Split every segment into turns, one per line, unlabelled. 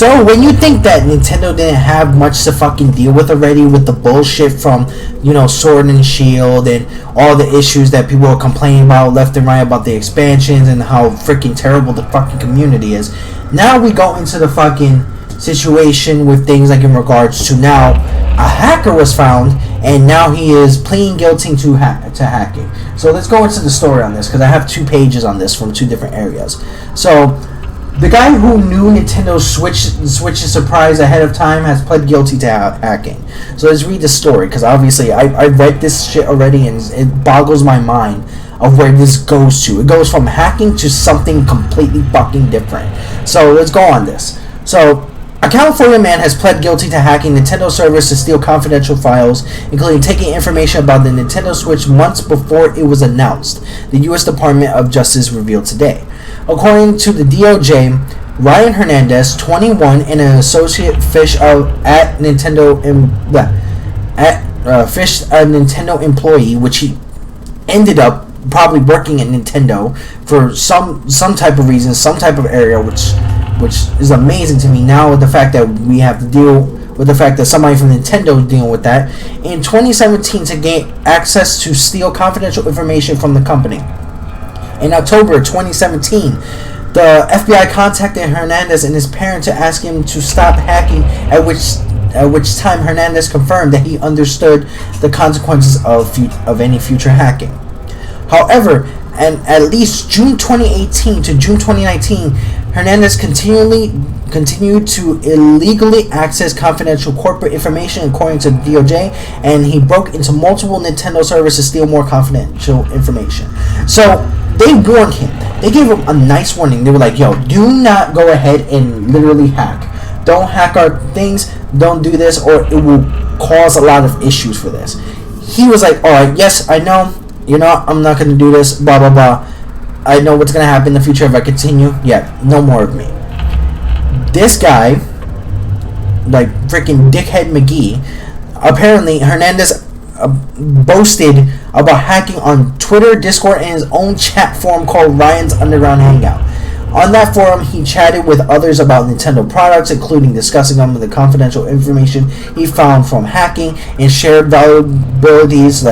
So when you think that Nintendo didn't have much to fucking deal with already with the bullshit from, Sword and Shield and all the issues that people are complaining about left and right about the expansions and how freaking terrible the fucking community is, now we go into the fucking situation with things like in regards to now a hacker was found and now he is pleading guilty to hacking. So let's go into the story on this because I have 2 pages on this from 2 different areas. So the guy who knew Nintendo's Switch's surprise ahead of time has pled guilty to hacking. So let's read the story, because obviously I read this shit already and it boggles my mind of where this goes to. It goes from hacking to something completely fucking different. So let's go on this. So a California man has pled guilty to hacking Nintendo servers to steal confidential files, including taking information about the Nintendo Switch months before it was announced, the U.S. Department of Justice revealed today. According to the DOJ, Ryan Hernandez, 21, and an associate fish at Nintendo Nintendo employee, which he ended up probably working at Nintendo for some type of reason, some type of area, which is amazing to me now with the fact that we have to deal with the fact that somebody from Nintendo is dealing with that, in 2017 to gain access to steal confidential information from the company. In October 2017, the FBI contacted Hernandez and his parents to ask him to stop hacking, at which time Hernandez confirmed that he understood the consequences of any future hacking. However, and at least June 2018 to June 2019, Hernandez continued to illegally access confidential corporate information, according to the DOJ, and he broke into multiple Nintendo servers to steal more confidential information. So they warned him. They gave him a nice warning. They were like, yo, do not go ahead and literally hack. Don't hack our things. Don't do this, or it will cause a lot of issues for this. He was like, alright, yes, I know. I'm not going to do this, blah, blah, blah. I know what's going to happen in the future if I continue. Yeah, no more of me. This guy, like freaking Dickhead McGee, apparently Hernandez boasted about hacking on Twitter, Discord, and his own chat forum called Ryan's Underground Hangout. On that forum, he chatted with others about Nintendo products, including discussing some of the confidential information he found from hacking and shared vulnerabilities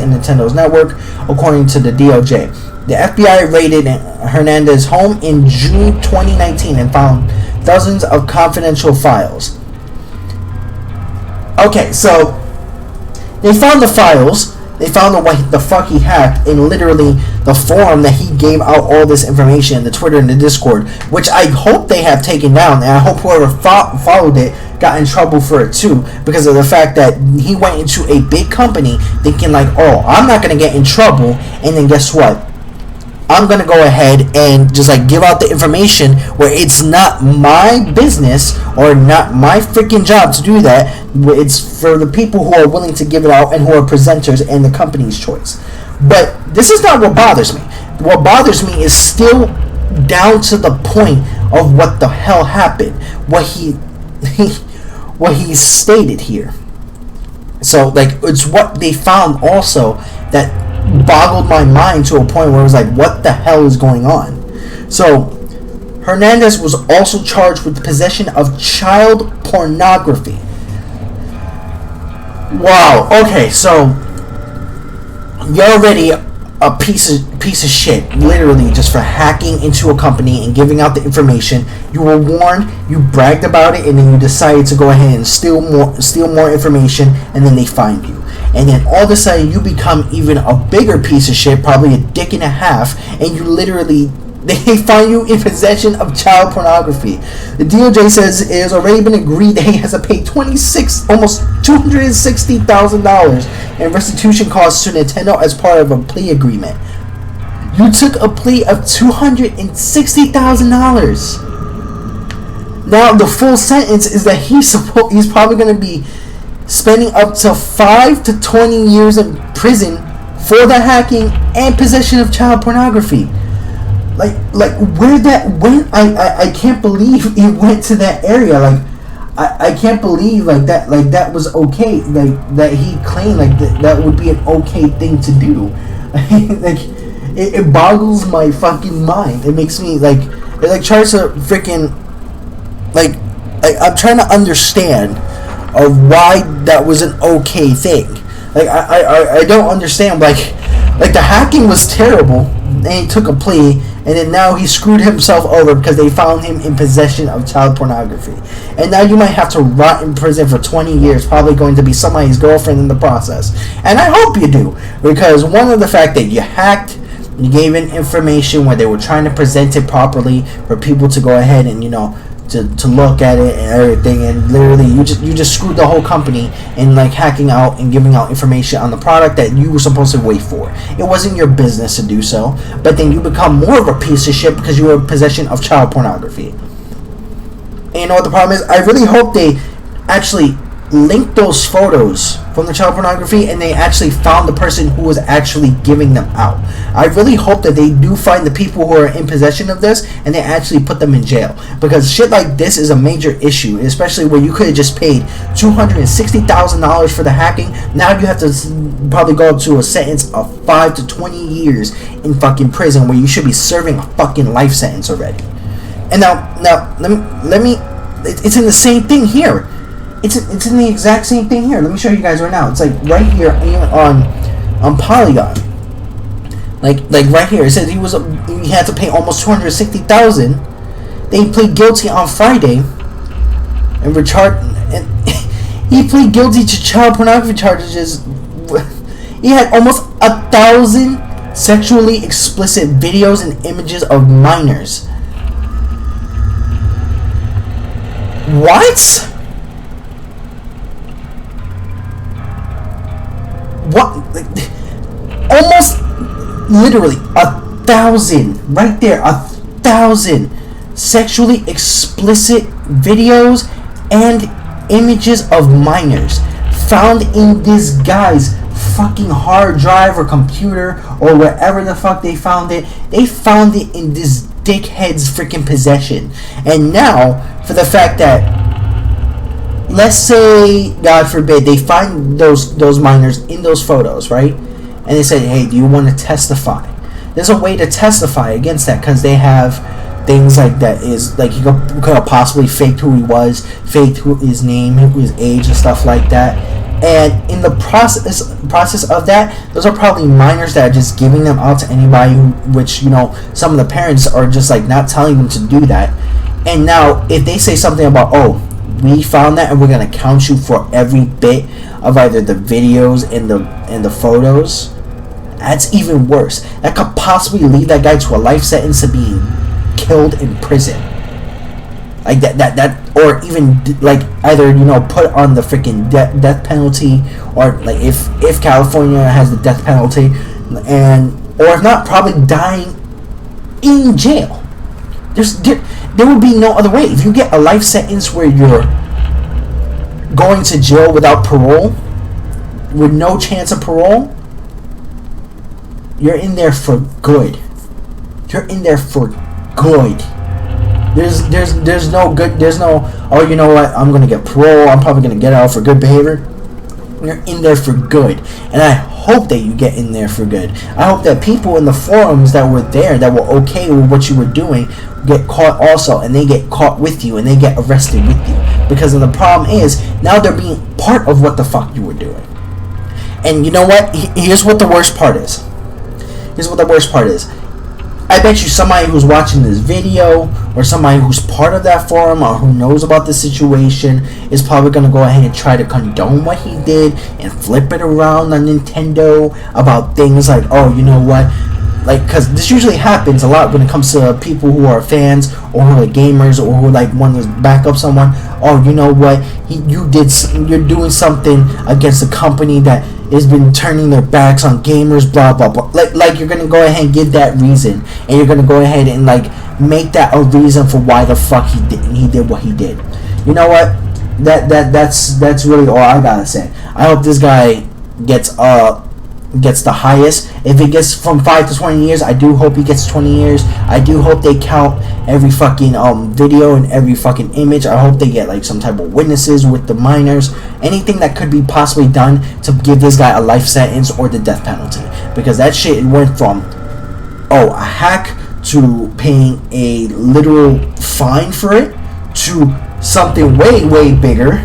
in Nintendo's network, according to the DOJ. The FBI raided Hernandez's home in June 2019 and found dozens of confidential files. Okay, so they found the files. They found what the fuck he hacked in literally the forum that he gave out all this information, the Twitter and the Discord, which I hope they have taken down, and I hope whoever followed it got in trouble for it too, because of the fact that he went into a big company thinking like, oh, I'm not going to get in trouble, and then guess what? I'm going to go ahead and just give out the information where it's not my business or not my freaking job to do that. It's for the people who are willing to give it out and who are presenters and the company's choice. But this is not what bothers me. What bothers me is still down to the point of what the hell happened. What he stated here. So, it's what they found also that boggled my mind to a point where it was like, what the hell is going on? So Hernandez was also charged with possession of child pornography. Wow. Okay, so you're already a piece of shit, literally, just for hacking into a company and giving out the information. You were warned, you bragged about it, and then you decided to go ahead and steal more information, and then they find you. And then all of a sudden you become even a bigger piece of shit, probably a dick and a half, and you literally, they find you in possession of child pornography. The DOJ says it has already been agreed that he has to pay almost $260,000 in restitution costs to Nintendo as part of a plea agreement. You took a plea of $260,000. Now the full sentence is that he's probably going to be spending up to 5 to 20 years in prison for the hacking and possession of child pornography. Where that went, I can't believe it went to that area. I can't believe that was okay. That he claimed that would be an okay thing to do. It boggles my fucking mind. It makes me it tries to freaking like I'm trying to understand of why that was an okay thing. Like I don't understand. Like the hacking was terrible, and he took a plea, and then now he screwed himself over because they found him in possession of child pornography. And now you might have to rot in prison for 20 years, probably going to be somebody's girlfriend in the process. And I hope you do, because one of the fact that you hacked, you gave in information where they were trying to present it properly for people to go ahead and, you know, to look at it and everything, and literally you just screwed the whole company in like hacking out and giving out information on the product that you were supposed to wait for. It wasn't your business to do so, but then you become more of a piece of shit because you were in possession of child pornography. And you know what the problem is? I really hope they actually linked those photos from the child pornography and they actually found the person who was actually giving them out. I really hope that they do find the people who are in possession of this and they actually put them in jail, because shit like this is a major issue, especially where you could have just paid $260,000 for the hacking. Now you have to probably go to a sentence of 5 to 20 years in fucking prison, where you should be serving a fucking life sentence already. And now let me it's in the same thing here. It's in the exact same thing here. Let me show you guys right now. It's like right here on Polygon. Like right here. It says he had to pay almost $260,000. They plead guilty on Friday and he pleaded guilty to child pornography charges. He had almost 1,000 sexually explicit videos and images of minors. What? What? Almost literally 1,000 right there. 1,000 sexually explicit videos and images of minors found in this guy's fucking hard drive or computer or wherever the fuck they found it. They found it in this dickhead's freaking possession. And now, for the fact that, let's say, God forbid, they find those minors in those photos, right? And they say, hey, do you want to testify? There's a way to testify against that, because they have things like that. Is like, you could have possibly faked who he was, faked his name, his age, and stuff like that. And in the process of that, those are probably minors that are just giving them out to anybody, which, you know, some of the parents are just like not telling them to do that. And now, if they say something about, oh, we found that and we're gonna count you for every bit of either the videos and the photos, that's even worse. That could possibly lead that guy to a life sentence of being killed in prison. Like that or even like either, you know, put on the freaking death penalty, or like if California has the death penalty, and or if not, probably dying in jail. There would be no other way. If you get a life sentence where you're going to jail without parole, with no chance of parole, you're in there for good. You're in there for good. There's no good. There's no, oh, you know what, I'm gonna get parole, I'm probably gonna get out for good behavior. You're in there for good, and I hope that you get in there for good. I hope that people in the forums that were there, that were okay with what you were doing, get caught also, and they get caught with you, and they get arrested with you. Because of the problem is, now they're being part of what the fuck you were doing. And you know what? Here's what the worst part is. I bet you somebody who's watching this video, or somebody who's part of that forum, or who knows about the situation, is probably going to go ahead and try to condone what he did and flip it around on Nintendo about things like, oh, you know what, like, because this usually happens a lot when it comes to people who are fans or who are gamers or who like want to back up someone. Oh, you know what, you're doing something against a company that has been turning their backs on gamers, blah blah blah. Like you're gonna go ahead and give that reason, and you're gonna go ahead and like make that a reason for why the fuck he did what he did. You know what? That's really all I gotta say. I hope this guy gets the highest. If it gets from 5 to 20 years, I do hope he gets 20 years. I do hope they count every fucking video and every fucking image. I hope they get like some type of witnesses with the minors. Anything that could be possibly done to give this guy a life sentence or the death penalty. Because that shit went from, oh, a hack to paying a literal fine for it, to something way, way bigger,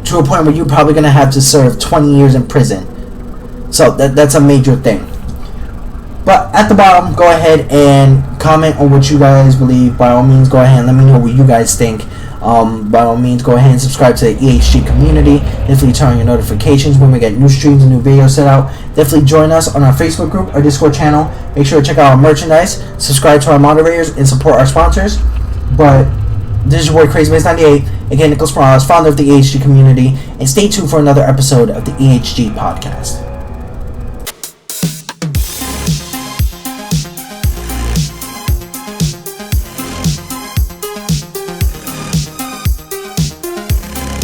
to a point where you're probably going to have to serve 20 years in prison. So that's a major thing. But at the bottom, go ahead and comment on what you guys believe. By all means, go ahead and let me know what you guys think. By all means, go ahead and subscribe to the EHG community. Definitely turn on your notifications when we get new streams and new videos set out. Definitely join us on our Facebook group, our Discord channel. Make sure to check out our merchandise, subscribe to our moderators, and support our sponsors. But this is your boy CrazyBase98, again, Nicholas Morales, founder of the EHG community, and stay tuned for another episode of the EHG podcast.